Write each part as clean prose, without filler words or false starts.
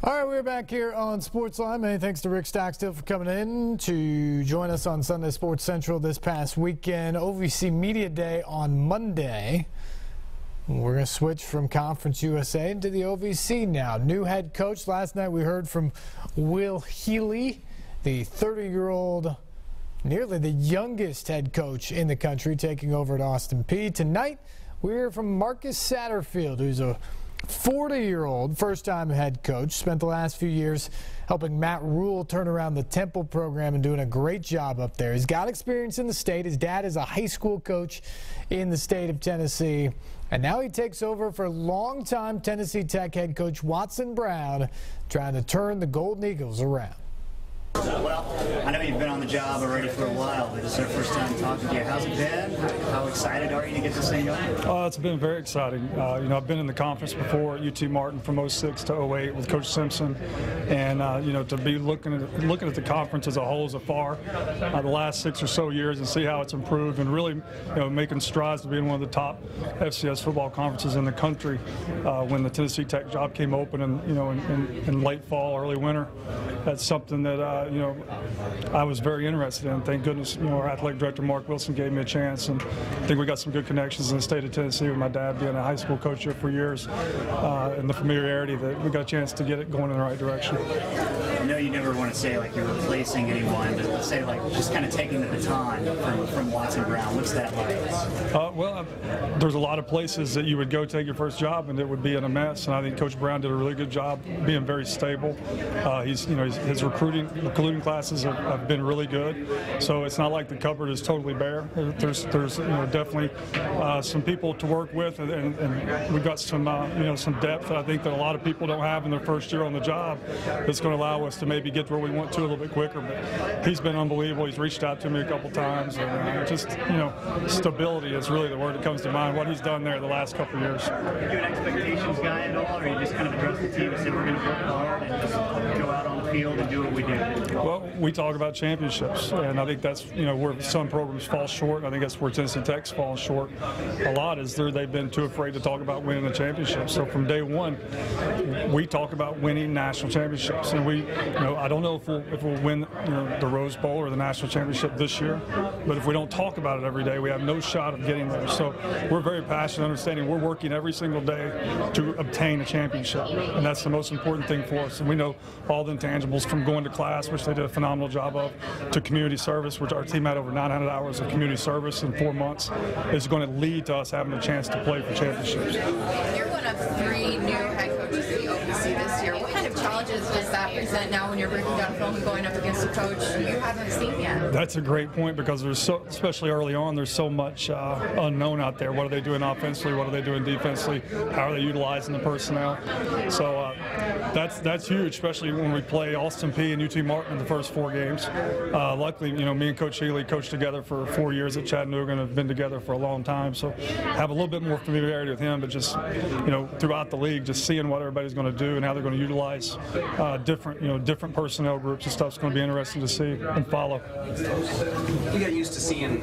All right, we're back here on SportsLine. Many thanks to Rick Stockstill for coming in to join us on Sunday Sports Central this past weekend. OVC Media Day on Monday. We're going to switch from Conference USA into the OVC now. New head coach. Last night we heard from Will Healy, the 30-year-old, nearly the youngest head coach in the country, taking over at Austin Peay. Tonight we hear from Marcus Satterfield, who's a 40-year-old first-time head coach, spent the last few years helping Matt Rule turn around the Temple program and doing a great job up there. He's got experience in the state. His dad is a high school coach in the state of Tennessee, and now he takes over for longtime Tennessee Tech head coach Watson Brown, trying to turn the Golden Eagles around. Well, I know you've been on the job already for a while, but it's our first time talking to you. How's it been? How excited are you to get this thing going? It's been very exciting. I've been in the conference before at UT Martin from 06 to 08 with Coach Simpson, and to be looking at the conference as a whole so far, the last 6 or so years, and see how it's improved, and really making strides to being one of the top FCS football conferences in the country. When the Tennessee Tech job came open, in late fall, early winter, that's something that I was very interested in. Thank goodness, our athletic director Mark Wilson gave me a chance, and I think we got some good connections in the state of Tennessee with my dad being a high school coach here for years, and the familiarity that we got a chance to get it going in the right direction. I know you never want to say like you're replacing anyone, but let's say like just kind of taking the baton from Watson Brown. What's that like? Well, there's a lot of places that you would go take your first job and it would be in a mess, and I think Coach Brown did a really good job being very stable. His recruiting classes have been really good, so it's not like the cupboard is totally bare. There's definitely some people to work with, and we've got some depth that I think that a lot of people don't have in their first year on the job. That's going to allow us to maybe get where we want to a little bit quicker. But he's been unbelievable. He's reached out to me a couple times, and just stability is really the word that comes to mind. What he's done there the last couple of years. Are you an expectations guy at all, or you just kind of address the team and say we're going to work hard and just go out on the field and do what we do? Well, we talk about championships, and I think that's where some programs fall short. I think that's where Tennessee Tech's fallen short a lot, is they've been too afraid to talk about winning the championship. So from day one, we talk about winning national championships, and I don't know if we'll win the Rose Bowl or the national championship this year, but if we don't talk about it every day, we have no shot of getting there. So we're very passionate, understanding we're working every single day to obtain a championship, and that's the most important thing for us. And we know all the intangibles, from going to class, which they did a phenomenal job of, to community service, which our team had over 900 hours of community service in 4 months, is going to lead to us having a chance to play for championships. You're one of 3 new head coaches in the OVC this year. What kind of challenges does that present now when you're breaking down film and going up against a coach you haven't seen yet? That's a great point, because especially early on, there's so much unknown out there. What are they doing offensively? What are they doing defensively? How are they utilizing the personnel? So that's huge, especially when we play Austin Peay and UT Martin in the first 4 games. Luckily, me and Coach Healy coached together for 4 years at Chattanooga and have been together for a long time, so have a little bit more familiarity with him. But just throughout the league, just seeing what everybody's going to do and how they're going to utilize different personnel groups and stuff's going to be interesting to see and follow. You got used to seeing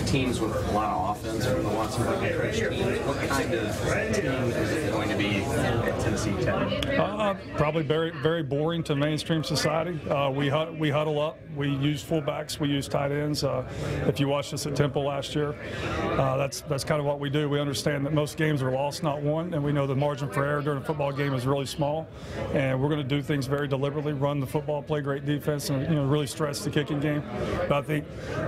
teams with a lot of offense or lots of teams. What kind of team is it going to be at Tennessee Tech? Probably very, very boring to mainstream society. We huddle up. We use fullbacks. We use tight ends. If you watched us at Temple last year, that's kind of what we do. We understand that most games are lost, not won, and we know the margin for error during a football game is really small. And we're going to do things very deliberately, run the football, play great defense, and really stress the kicking game. But I think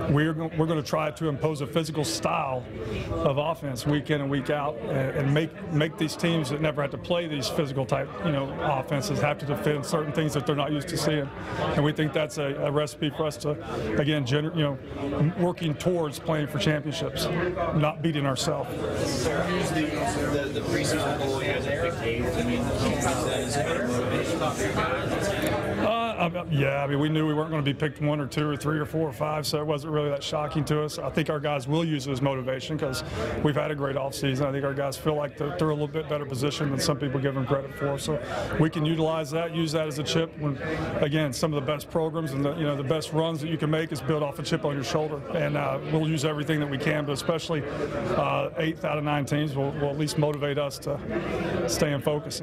we're going to try to impose a physical style of offense week in and week out, and make these teams that never had to play these physical type offenses have to defend certain things that they're not used to seeing. And we think that's a recipe for us to, again, working towards playing for championships, not beating ourselves. The preseason goal, you guys have picked 8. I mean, is it going to motivate guys? Yeah, I mean, we knew we weren't going to be picked 1 or 2 or 3 or 4 or 5, so it wasn't really that shocking to us. I think our guys will use it as motivation, because we've had a great offseason. I think our guys feel like they're a little bit better position than some people give them credit for. So we can utilize that, use that as a chip. When, again, some of the best programs and the best runs that you can make is built off a chip on your shoulder. And we'll use everything that we can, but especially 8th out of 9 teams will at least motivate us to stay in focus.